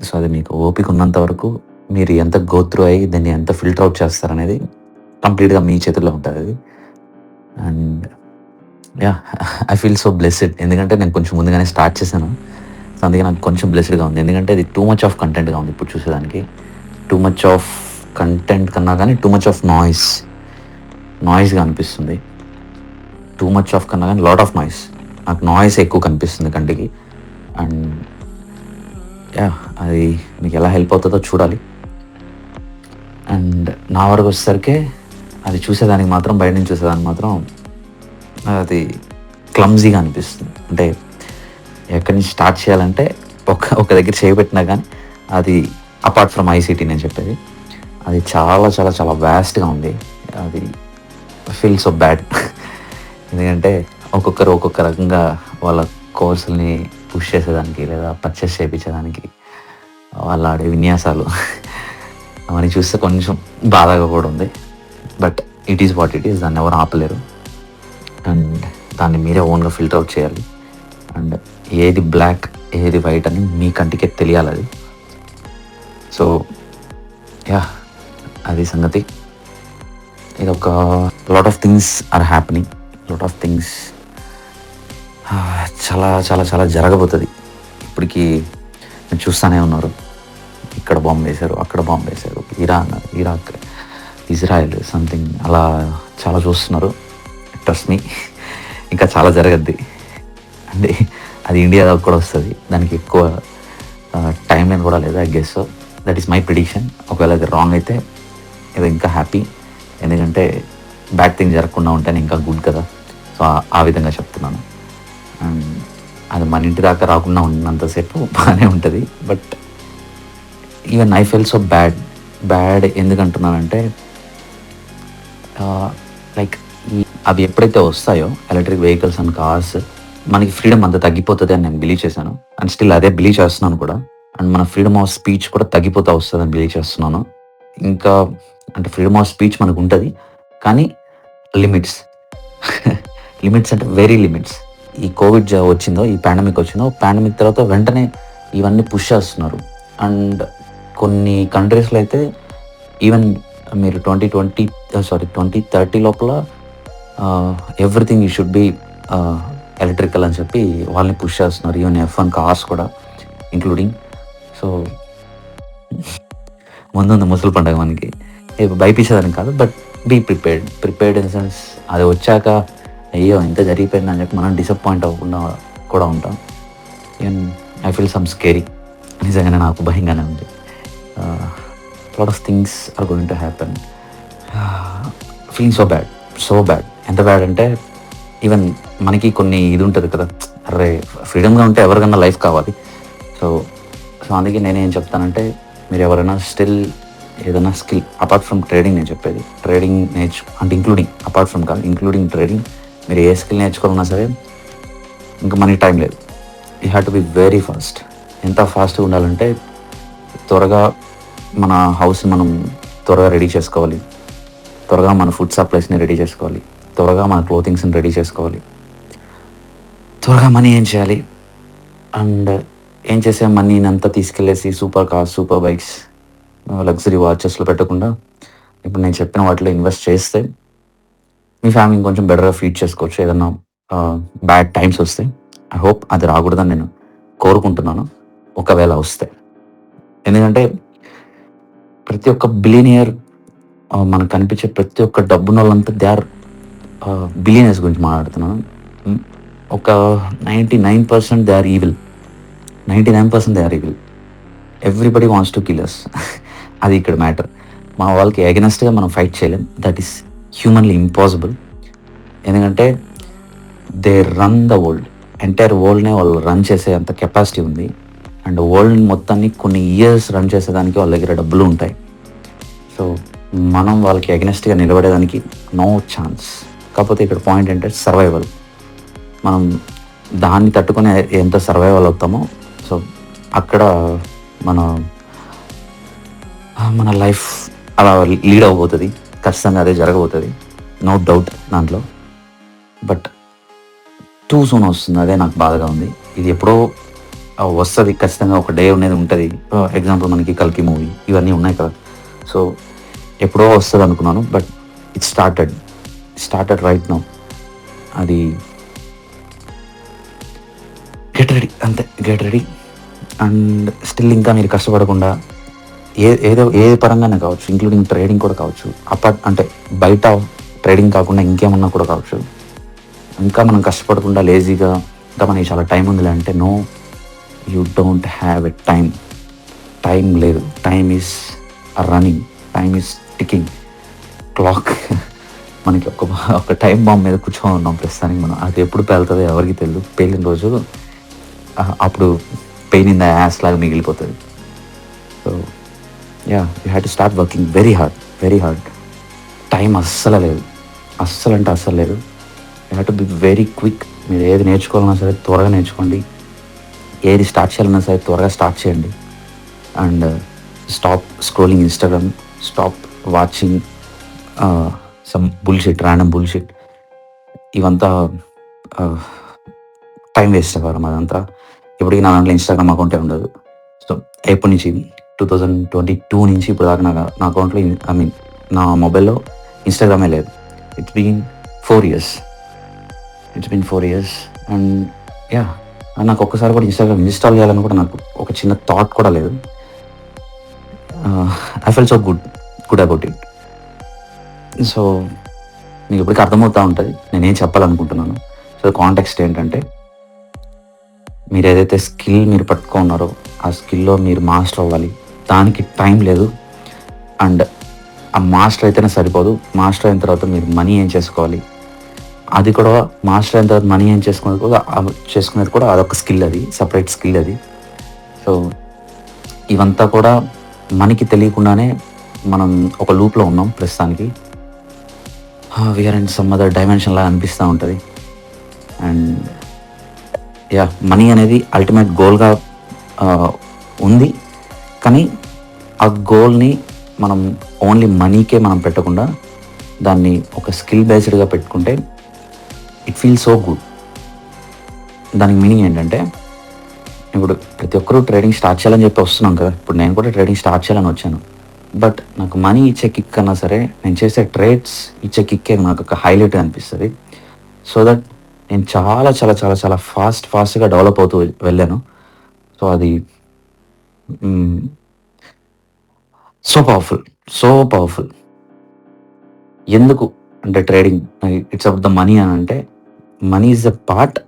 So, అది మీకు ఓపిక ఉన్నంత వరకు మీరు ఎంత గో త్రూ అయ్యి దాన్ని ఎంత ఫిల్టర్ ఔట్ చేస్తారనేది కంప్లీట్‌గా మీ చేతుల్లో ఉంటదది. And yeah! I feel so blessed. ఎందుకంటే నేను కొంచెం ముందుగానే స్టార్ట్ చేశాను. సో, అందుకే నాకు కొంచెం బ్లెస్డ్‌గా ఉంది. ఎందుకంటే అది టూ మచ్ ఆఫ్ కంటెంట్‌గా ఉంది ఇప్పుడు చూసేదానికి. టూ మచ్ ఆఫ్ కంటెంట్ కన్నా గానీ టూ మచ్ ఆఫ్ నాయిస్‌గా అనిపిస్తుంది. టూ మచ్ ఆఫ్ కన్నా గానీ లాట్ ఆఫ్ నాయిస్. నాకు నాయిస్ ఎక్కువ కనిపిస్తుంది కంటికి. And yeah! అది మీకెలా హెల్ప్ అవుతదో చూడాలి. అండ్ నా వరకొచ్చేసరికి అది చూసేదానికి మాత్రం బయట నుంచి చూసేదానికి మాత్రం అది క్లమ్జీగా అనిపిస్తుంది. అంటే ఎక్కడి నుంచి స్టార్ట్ చేయాలంటే ఒక దగ్గర చేయబెట్టినా కానీ అది అపార్ట్ ఫ్రమ్ ఐసీటీ నేను చెప్పేది. అది చాలా చాలా చాలా వాస్ట్‌గా ఉంది. అది ఫీల్ సో బ్యాడ్. ఎందుకంటే ఒక్కొక్కరు ఒక్కొక్క రకంగా వాళ్ళ కోర్సుల్ని పుష్ చేసేదానికి లేదా పర్చేస్ చేపించేదానికి వాళ్ళు ఆడే విన్యాసాలు అవన్నీ చూస్తే కొంచెం బాధగా కూడా ఉంది. But it is what it is. దాన్ని ఎవరు ఆపలేరు. అండ్ దాన్ని మీరే ఓన్గా ఫిల్టర్ అవుట్ చేయాలి. అండ్ ఏది బ్లాక్ ఏది వైట్ అని మీ కంటికే తెలియాలి అది. So yeah! అది సంగతి. ఇదొక lot of things are happening. Lot of things చాలా చాలా చాలా జరగబోతుంది. ఇప్పటికి మీరు చూస్తూనే ఉన్నారు. ఇక్కడ బాంబు వేశారు, అక్కడ బాంబు వేశారు, ఇరాన్, ఇరాక్, ఇజ్రాయెల్ సంథింగ్ అలా చాలా చూస్తున్నారు. ట్రస్ట్ మీ ఇంకా చాలా జరగద్ది. అంటే అది ఇండియాలో కూడా వస్తుంది. దానికి ఎక్కువ టైం లైన్ కూడా లేదు. I guess so. That is my prediction. ఒకవేళ అది రాంగ్ అయితే ఇది ఇంకా హ్యాపీ. ఎందుకంటే బ్యాడ్ థింగ్ జరగకుండా ఉంటేనే ఇంకా గుడ్ కదా. సో ఆ విధంగా చెప్తున్నాను. అండ్ అది మన ఇంటి దాకా రాకుండా ఉన్నంతసేపు బాగానే ఉంటుంది. But even I full so bad ఎందుకంటున్నానంటే లైక్ అవి ఎప్పుడైతే వస్తాయో ఎలక్ట్రిక్ వెహికల్స్ అండ్ కార్స్ మనకి ఫ్రీడమ్ అంత తగ్గిపోతుంది అని నేను బిలీవ్ చేశాను. అండ్ స్టిల్ అదే బిలీవ్ చేస్తున్నాను కూడా. అండ్ మన ఫ్రీడమ్ ఆఫ్ స్పీచ్ కూడా తగ్గిపోతూ వస్తుందని బిలీవ్ చేస్తున్నాను. ఇంకా అంటే ఫ్రీడమ్ ఆఫ్ స్పీచ్ మనకు ఉంటుంది, కానీ లిమిట్స్ లిమిట్స్ అంటే వెరీ లిమిట్స్. ఈ కోవిడ్ వచ్చిందో, ఈ పాండమిక్ వచ్చిందో, పాండమిక్ తర్వాత వెంటనే ఇవన్నీ పుష్ చేస్తున్నారు. అండ్ కొన్ని కంట్రీస్లో అయితే ఈవెన్ మీరు 2030 లోపల everything you should be electrical అని చెప్పి వాళ్ళని పుష్ చేస్తున్నారు. ఈవెన్ F1 కార్స్ కూడా ఇంక్లూడింగ్. సో ముందుంది ముసలి పండుగ మనకి. భయపించేదని కాదు, but be prepared in sense అది వచ్చాక అయ్యో ఇంత జరిగిపోయిందని చెప్పి మనం డిసప్పాయింట్ అవ్వకుండా కూడా ఉంటాం. Even I feel some scary. నిజంగానే నాకు భయంగానే ఉంది. Lot of things are going to happen. Feeling so bad. ఎంత బ్యాడ్ అంటే ఈవెన్ మనకి కొన్ని ఇది ఉంటుంది కదా, అరే ఫ్రీడమ్గా ఉంటే ఎవరికన్నా లైఫ్ కావాలి. సో అందుకే నేనేం చెప్తానంటే మీరు ఎవరైనా స్టిల్ ఏదైనా స్కిల్ అపార్ట్ ఫ్రమ్ ట్రేడింగ్, నేను చెప్పేది ట్రేడింగ్ అంటే ఇంక్లూడింగ్ అపార్ట్ ఫ్రమ్ కాదు, ఇంక్లూడింగ్ ట్రేడింగ్, మీరు ఏ స్కిల్ నేర్చుకోవాలన్నా సరే ఇంకా మనకి టైం లేదు. You have to be very fast. ఎంత ఫాస్ట్గా ఉండాలంటే త్వరగా మన హౌస్ని మనం త్వరగా రెడీ చేసుకోవాలి, త్వరగా మన ఫుడ్ సప్లైస్ని రెడీ చేసుకోవాలి, త్వరగా మన క్లోతింగ్స్ని రెడీ చేసుకోవాలి, త్వరగా మనీ ఏం చేయాలి. అండ్ ఏం చేసే మనీని అంతా తీసుకెళ్ళేసి super cars, super bikes, luxury వాచెస్లో పెట్టకుండా ఇప్పుడు నేను చెప్పిన వాటిలో ఇన్వెస్ట్ చేస్తే మీ ఫ్యామిలీని కొంచెం బెటర్గా ఫీడ్ చేసుకోవచ్చు. ఏదన్నా బ్యాడ్ టైమ్స్ వస్తే ఐ హోప్ అది రాకూడదని నేను కోరుకుంటున్నాను, ఒకవేళ వస్తే. ఎందుకంటే ప్రతి ఒక్క బిలియనియర్, మనకు కనిపించే ప్రతి ఒక్క డబ్బున్న వాళ్ళంతా దే ఆర్ బిలియనర్స్ గురించి మాట్లాడుతున్నాను. ఒక 99% they are evil. 99% they are evil. Everybody wants to kill us. అది ఇక్కడ మ్యాటర్. మన వాళ్ళకి ఎగనెస్ట్గా మనం ఫైట్ చేయలేం. That is humanly impossible. ఎందుకంటే they run the world. Entire వరల్డ్నే వాళ్ళు రన్ చేసే అంత కెపాసిటీ ఉంది. అండ్ వరల్డ్ మొత్తాన్ని కొన్ని ఇయర్స్ రన్ చేసేదానికి వాళ్ళ దగ్గర డబ్బులు ఉంటాయి. సో మనం వాళ్ళకి అగెనెస్ట్గా నిలబడేదానికి నో ఛాన్స్. కాకపోతే ఇక్కడ పాయింట్ ఏంటంటే సర్వైవల్. మనం దాన్ని తట్టుకొని ఎంత సర్వైవల్ అవుతామో సో అక్కడ మన లైఫ్ అలా లీడ్ అవబోతుంది. ఖచ్చితంగా అదే జరగబోతుంది, నో డౌట్ దాంట్లో. బట్ టూ సూన్ వస్తుంది, అదే నాకు బాధగా ఉంది. ఇది ఎప్పుడో వస్తుంది ఖచ్చితంగా, ఒక డే అనేది ఉంటుంది. ఎగ్జాంపుల్ మనకి కల్కి మూవీ ఇవన్నీ ఉన్నాయి కదా. సో ఎప్పుడో వస్తుంది అనుకున్నాను, but it started right now. అది గెట్ రెడీ. అండ్ స్టిల్ ఇంకా మీరు కష్టపడకుండా ఏ పరంగానే కావచ్చు, ఇంక్లూడింగ్ ట్రేడింగ్ కూడా కావచ్చు, అంటే బయట ట్రేడింగ్ కాకుండా ఇంకేమన్నా కూడా కావచ్చు, ఇంకా మనం కష్టపడకుండా లేజీగా ఇంకా మనకి చాలా టైం ఉందిలే అంటే, no, you don't have a time లేదు. Time is running, time is ticking clock. మనకి ఒక టైం బాంబ్ మీద కూర్చొని ఉన్నాం ప్రస్తుతానికి మనం. అది ఎప్పుడు పేలుతుందో ఎవరికి తెలియదు. పేలిన రోజు అప్పుడు పెయిన్ ఇన్ ద యాస్ లాగా మిగిలిపోతుంది. So you have to start working very hard. Time అస్సలు లేదు, అస్సలు లేదు. You have to be very quick. మీరు ఏది నేర్చుకోవాలన్నా సరే త్వరగా నేర్చుకోండి, ఏది స్టార్ట్ చేయాలన్నా సరే త్వరగా స్టార్ట్ చేయండి. And stop scrolling Instagram, stop watching some random bullshit. ఇవంతా టైం వేస్ట్ అవ్వడం. అదంతా ఇప్పటికీ నా దాంట్లో ఇన్స్టాగ్రామ్ అకౌంటే ఉండదు. సో ఎప్పటి నుంచి 2022 నుంచి ఇప్పుడు దాకా నా అకౌంట్లో నా మొబైల్లో ఇన్స్టాగ్రామే లేదు. It's been 4 years. And yeah, నాకు ఒక్కసారి కూడా ఇన్స్టాగ్రామ్ ఇన్స్టాల్ చేయాలని కూడా నాకు ఒక చిన్న థాట్ కూడా లేదు. I full so good about it. So మీకు ఇప్పటికీ అర్థమవుతూ ఉంటుంది నేనేం చెప్పాలనుకుంటున్నాను. సో కాంటెక్స్ట్ ఏంటంటే, మీరు ఏదైతే స్కిల్ మీరు పట్టుకున్నారో ఆ స్కిల్లో మీరు మాస్టర్ అవ్వాలి. దానికి టైం లేదు. అండ్ ఆ మాస్టర్ అయితేనే సరిపోదు. మాస్టర్ అయిన తర్వాత మీరు మనీ ఏం చేసుకోవాలి, అది కూడా మాస్టర్ అయిన తర్వాత మనీ ఏం చేసుకునేది కూడా అదొక స్కిల్, అది సపరేట్ స్కిల్ అది. సో ఇవంతా కూడా మనకి తెలియకుండానే మనం ఒక లూప్లో ఉన్నాం ప్రస్తుతానికి. We're in some other dimension లాగా అనిపిస్తూ ఉంటుంది. అండ్ యా, మనీ అనేది అల్టిమేట్ గోల్గా ఉంది. కానీ ఆ గోల్ని మనం ఓన్లీ మనీకే మనం పెట్టకుండా దాన్ని ఒక స్కిల్ బేస్డ్గా పెట్టుకుంటే ఇట్ ఫీల్ సో గుడ్. దానికి మీనింగ్ ఏంటంటే, ఇప్పుడు ప్రతి ఒక్కరూ ట్రేడింగ్ స్టార్ట్ చేయాలని చెప్పి వస్తున్నాం కదా. ఇప్పుడు నేను కూడా ట్రేడింగ్ స్టార్ట్ చేయాలని వచ్చాను. బట్ నాకు మనీ ఇచ్చే కిక్ కన్నా సరే నేను చేసే ట్రేడ్స్ ఇచ్చే కిక్కే నాకు ఒక హైలైట్ అనిపిస్తుంది. సో దట్ నేను చాలా చాలా చాలా చాలా ఫాస్ట్గా డెవలప్ అవుతూ వెళ్ళాను. సో అది సో పవర్ఫుల్. ఎందుకు అంటే trading it's about the money అని అంటే, మనీ ఈజ్ ద పార్ట్.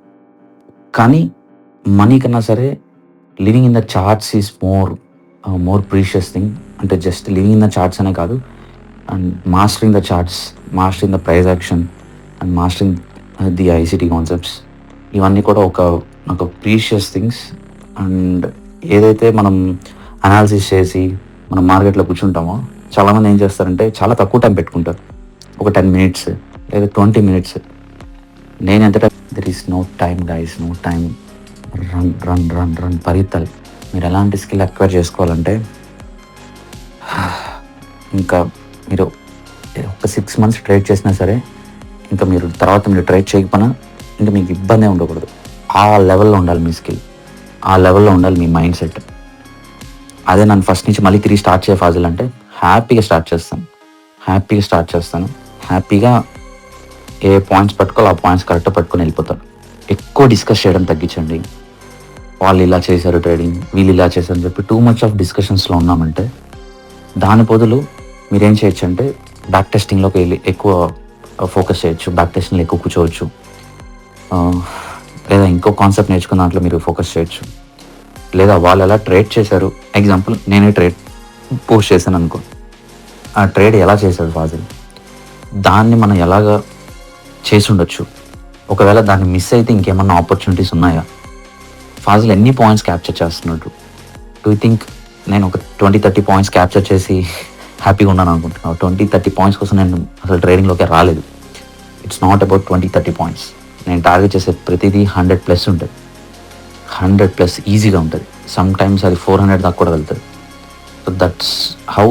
కానీ మనీ కన్నా సరే living in the charts is more precious thing. అంటే just living in the charts అనే కాదు, and mastering the charts, mastering the price action, and mastering the ICT concepts, ఇవన్నీ కూడా ఒక precious things. And ఏదైతే మనం అనాలిసిస్ చేసి మనం మార్కెట్లో కూర్చుంటామో, చాలామంది ఏం చేస్తారంటే చాలా తక్కువ టైం పెట్టుకుంటారు, ఒక 10 minutes లేదా 20 minutes. నేను ఎంత time, there is no time guys, no time. Run పరిగెత్తాలి. మీరు ఎలాంటి స్కిల్ అక్వైర్ చేసుకోవాలంటే, ఇంకా మీరు ఒక 6 months ట్రేడ్ చేసినా సరే, ఇంకా మీరు తర్వాత మీరు ట్రేడ్ చేయకపోయినా ఇంకా మీకు ఇబ్బంది ఉండకూడదు. ఆ లెవెల్లో ఉండాలి మీ స్కిల్, ఆ లెవెల్లో ఉండాలి మీ మైండ్ సెట్. అదే నన్ను ఫస్ట్ నుంచి మళ్ళీ తిరిగి స్టార్ట్ చేయ ఫాజిల్ అంటే హ్యాపీగా స్టార్ట్ చేస్తాను. హ్యాపీగా ఏ పాయింట్స్ పట్టుకోవాలి ఆ పాయింట్స్ కరెక్ట్గా పట్టుకొని వెళ్ళిపోతాను. ఎక్కువ డిస్కస్ చేయడం తగ్గించండి. వాళ్ళు ఇలా చేశారు ట్రేడింగ్, వీళ్ళు ఇలా చేశారు అని చెప్పి టూ మచ్ ఆఫ్ డిస్కషన్స్లో ఉన్నామంటే, దాని బదులు మీరేం చేయొచ్చు అంటే బ్యాక్ టెస్టింగ్లోకి వెళ్ళి ఎక్కువ ఫోకస్ చేయొచ్చు, బ్యాక్ టెస్టింగ్లో ఎక్కువ కూర్చోవచ్చు, లేదా ఇంకో కాన్సెప్ట్ నేర్చుకున్న దాంట్లో మీరు ఫోకస్ చేయొచ్చు. లేదా వాళ్ళు ఎలా ట్రేడ్ చేశారు, ఎగ్జాంపుల్ నేనే ట్రేడ్ పోస్ట్ చేశాను అనుకో, ఆ ట్రేడ్ ఎలా చేశారు ఫాజిల్, దాన్ని మనం ఎలాగా చేసి ఉండొచ్చు, ఒకవేళ దాన్ని మిస్ అయితే ఇంకేమన్నా ఆపర్చునిటీస్ ఉన్నాయా, ఫాజిల్ ఎన్ని పాయింట్స్ క్యాప్చర్ చేస్తున్నట్టు. డూ యూ థింక్ నేను ఒక 20-30 పాయింట్స్ క్యాప్చర్ చేసి హ్యాపీగా ఉన్నాను అనుకుంటున్నాను? 20-30 పాయింట్స్ కోసం నేను అసలు ట్రేడింగ్లోకి రాలేదు. It's not about 20-30 points. నేను టార్గెట్ చేసే ప్రతిదీ 100+ ఉంటుంది, 100+ ఈజీగా ఉంటుంది. సమ్ టైమ్స్ అది 400 దాకా కూడా వెళ్తుంది. సో దట్స్ హౌ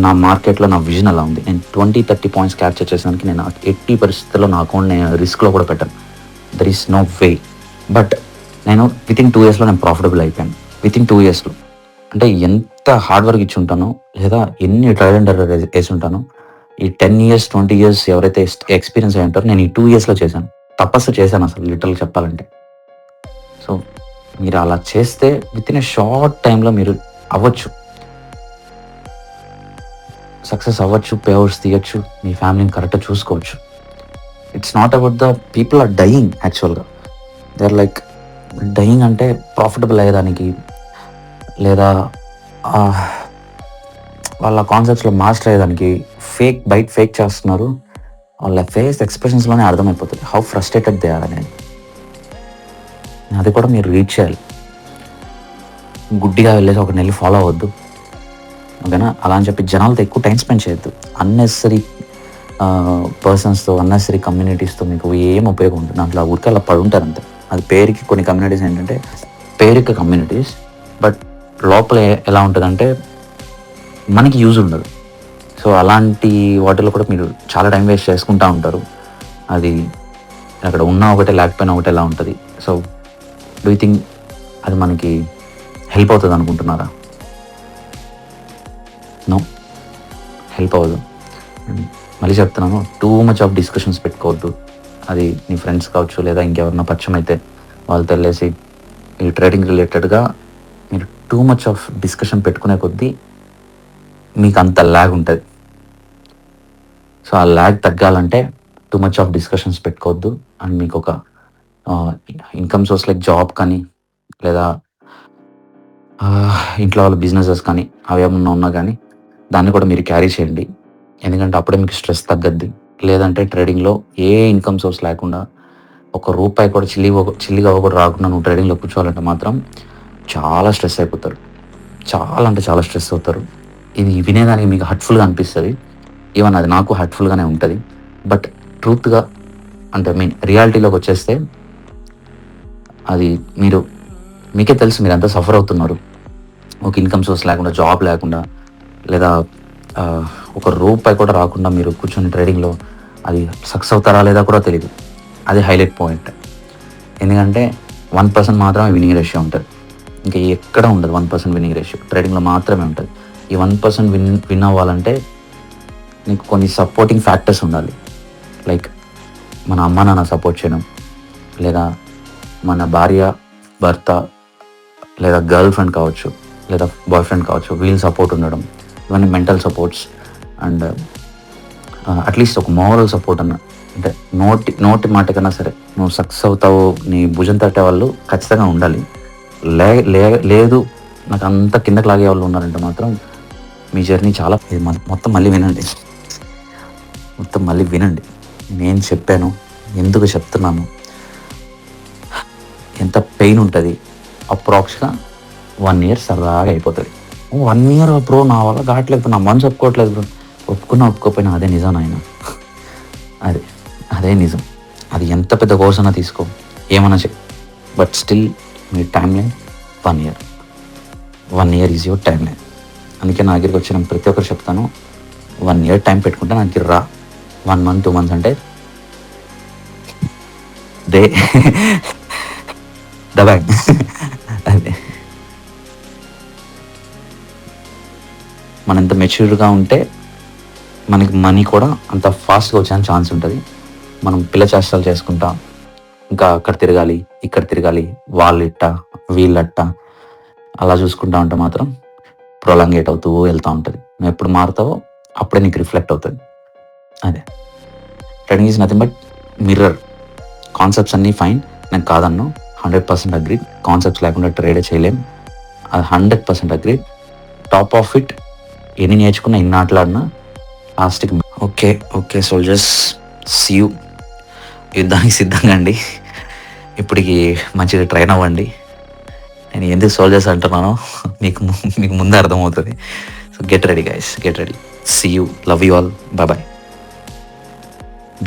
నా మార్కెట్లో నా విజన్ అలా ఉంది. నేను 20-30 పాయింట్స్ క్యాప్చర్ చేసేదానికి నేను 80 పరిస్థితుల్లో నా అకౌంట్ నేను రిస్క్లో కూడా పెట్టాను. There is no way. But నేను వితిన్ 2 ఇయర్స్లో నేను ప్రాఫిటబుల్ అయిపోయాను. వితిన్ 2 ఇయర్స్లో అంటే ఎంత హార్డ్ వర్క్ ఇచ్చి ఉంటానో, లేదా ఎన్ని ట్రయల్ అండ్ ఎర్రర్ వేసి ఉంటానో, ఈ 10 ఇయర్స్ 20 ఇయర్స్ ఎవరైతే ఎక్స్పీరియన్స్ అయి ఉంటారో నేను ఈ 2 ఇయర్స్లో చేశాను. తపస్సు చేశాను అసలు లిటరల్ చెప్పాలంటే. సో మీరు అలా చేస్తే వితిన్ ఏ షార్ట్ టైంలో మీరు అవ్వచ్చు, సక్సెస్ అవ్వచ్చు, పే అవుట్స్ తీయచ్చు, మీ ఫ్యామిలీని కరెక్ట్గా చూసుకోవచ్చు. It's not about the people are dying. యాక్చువల్గా దే ఆర్ లైక్ డయింగ్ అంటే ప్రాఫిటబుల్ అయ్యేదానికి, లేదా వాళ్ళ కాన్సెప్ట్స్లో మాస్టర్ అయ్యేదానికి బయట ఫేక్ చేస్తున్నారు. వాళ్ళ ఫేస్ ఎక్స్ప్రెషన్స్లోనే అర్థమైపోతుంది హౌ ఫ్రస్ట్రేటెడ్ దే ఆర్ అనేది. అది కూడా మీరు రీచ్ చేయాలి. గుడ్డిగా వెళ్ళేసి ఒక నెల ఫాలో అవ్వద్దు, ఓకేనా? అలా అని చెప్పి జనాలతో ఎక్కువ టైం స్పెండ్ చేయొద్దు. అన్నెసరీ పర్సన్స్తో, అన్నెసరీ కమ్యూనిటీస్తో మీకు ఏం ఉపయోగం ఉంటుంది? దాంట్లో ఊరికి అలా పడి ఉంటారు అంతే. అది పేరుకి కొన్ని కమ్యూనిటీస్ ఏంటంటే పేరుకి కమ్యూనిటీస్, బట్ లోపల ఎలా ఉంటుందంటే మనకి యూజ్ ఉండదు. సో అలాంటి వాటిలో కూడా మీరు చాలా టైం వేస్ట్ చేసుకుంటూ ఉంటారు. అది అక్కడ ఉన్నా ఒకటే లేకపోయినా ఒకటే ఎలా ఉంటుంది. సో డూ యూ థింక్ అది మనకి హెల్ప్ అవుతుంది అనుకుంటున్నారా? నో, హెల్ప్ అవ్వదు. మళ్ళీ చెప్తున్నాను, టూ మచ్ ఆఫ్ డిస్కషన్స్ పెట్టుకోవద్దు. అది మీ ఫ్రెండ్స్ కావచ్చు, లేదా ఇంకెవరన్నా పరిచయం అయితే వాళ్ళతో వెళ్ళేసి ఈ ట్రేడింగ్ రిలేటెడ్గా మీరు టూ మచ్ ఆఫ్ డిస్కషన్ పెట్టుకునే కొద్దీ మీకు అంత ల్యాగ్ ఉంటుంది. సో ఆ ల్యాగ్ తగ్గాలంటే టూ మచ్ ఆఫ్ డిస్కషన్స్ పెట్టుకోవద్దు. అండ్ మీకు ఒక ఇన్కమ్ సోర్స్ లైక్ జాబ్ కానీ, లేదా ఇంట్లో వాళ్ళ బిజినెసెస్ కానీ, అవి ఏమన్నా ఉన్నా కానీ దాన్ని కూడా మీరు క్యారీ చేయండి. ఎందుకంటే అప్పుడే మీకు స్ట్రెస్ తగ్గద్ది. లేదంటే ట్రేడింగ్లో ఏ ఇన్కమ్ సోర్స్ లేకుండా, ఒక రూపాయి కూడా చిల్లిగా కూడా రాకుండా నువ్వు ట్రేడింగ్లో కూర్చోవాలంటే మాత్రం చాలా స్ట్రెస్ అయిపోతారు. చాలా అంటే చాలా స్ట్రెస్ అవుతారు. ఇది వినేదానికి మీకు హర్ట్ఫుల్గా అనిపిస్తుంది. ఈవెన్ అది నాకు హర్ట్ఫుల్గానే ఉంటుంది. బట్ ట్రూత్గా అంటే రియాలిటీలోకి వచ్చేస్తే అది మీకే తెలుసు మీరు ఎంత సఫర్ అవుతున్నారు. ఒక ఇన్కమ్ సోర్స్ లేకుండా, జాబ్ లేకుండా, లేదా ఒక రూపాయి కూడా రాకుండా మీరు కూర్చొని ట్రేడింగ్లో అది సక్సెస్ అవుతారా లేదా కూడా తెలియదు. అది హైలైట్ పాయింట్. ఎందుకంటే 1% మాత్రమే విన్నింగ్ రేషియో ఉంటుంది. ఇంకా ఎక్కడ ఉండదు 1% విన్నింగ్ రేషియో, ట్రేడింగ్లో మాత్రమే ఉంటుంది. ఈ 1% విన్ అవ్వాలంటే నీకు కొన్ని సపోర్టింగ్ ఫ్యాక్టర్స్ ఉండాలి. లైక్ మన అమ్మ నాన్న సపోర్ట్ చేయడం, లేదా మన భార్య భర్త, లేదా గర్ల్ ఫ్రెండ్ కావచ్చు, లేదా బాయ్ ఫ్రెండ్ కావచ్చు, వీళ్ళు సపోర్ట్ ఉండడం. ఇవన్నీ మెంటల్ సపోర్ట్స్. అండ్ అట్లీస్ట్ ఒక మోరల్ సపోర్ట్ అన్న, అంటే నోటి మాట కన్నా సరే నువ్వు సక్సెస్ అవుతావు నీ భుజం తట్టే వాళ్ళు ఖచ్చితంగా ఉండాలి. లేదు నాకు అంత కిందకి లాగే వాళ్ళు ఉన్నారంటే మాత్రం మీ జర్నీ చాలా మొత్తం మళ్ళీ వినండి. నేను చెప్పాను, ఎందుకు చెప్తున్నాను, ఎంత పెయిన్ ఉంటుంది. అప్రాక్స్గా 1 year సరదాగా అయిపోతుంది. 1 year బ్రో నా వల్ల కావట్లేదు, నా మనసు ఒప్పుకోవట్లేదు బ్రో. ఒప్పుకోకపోయినా అదే నిజం నాయన. అదే నిజం. అది ఎంత పెద్ద కోర్స్ అయినా తీసుకో, ఏమన్నా but still me time line 1 year. 1 year is your time line. అందుకే నా దగ్గరికి వచ్చిన ప్రతి ఒక్కరు చెప్తాను, 1 year టైం పెట్టుకుంటే నాకు రా. 1 month 2 months అంటే దబాయ్. అదే మనం ఎంత మెచ్యూర్డ్గా ఉంటే మనకి మనీ కూడా అంత ఫాస్ట్గా వచ్చే ఛాన్స్ ఉంటుంది. మనం పిల్ల చేష్టాలు చేసుకుంటా ఇంకా అక్కడ తిరగాలి, ఇక్కడ తిరగాలి, వాళ్ళిట్ట వీళ్ళట్ట అలా చూసుకుంటా ఉంటే మాత్రం ప్రొలాంగేట్ అవుతూ వెళ్తూ ఉంటుంది. నువ్వు ఎప్పుడు మారుతావో అప్పుడే నీకు రిఫ్లెక్ట్ అవుతుంది. అదే trading is nothing but mirror. Concepts అన్నీ ఫైన్, నేను కాదన్ను, 100% అగ్రీడ్. కాన్సెప్ట్స్ లేకుండా ట్రేడే చేయలేం, అది 100% అగ్రీడ్. టాప్ ఆఫ్ ఇట్ ఎన్ని నేర్చుకున్నా, ఎన్ని ఆటలాడినా లాస్ట్కి ఓకే సోల్జర్స్, సీ యూ. యుద్ధానికి సిద్ధంగా అండి. ఇప్పటికి మంచిగా ట్రైన్ అవ్వండి. నేను ఎందుకు సోల్జర్స్ అంటున్నానో మీకు ముందే అర్థమవుతుంది. So get ready guys, get ready. See you, love you all, bye.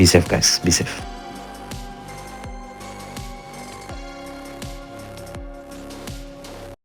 Be safe guys, be safe.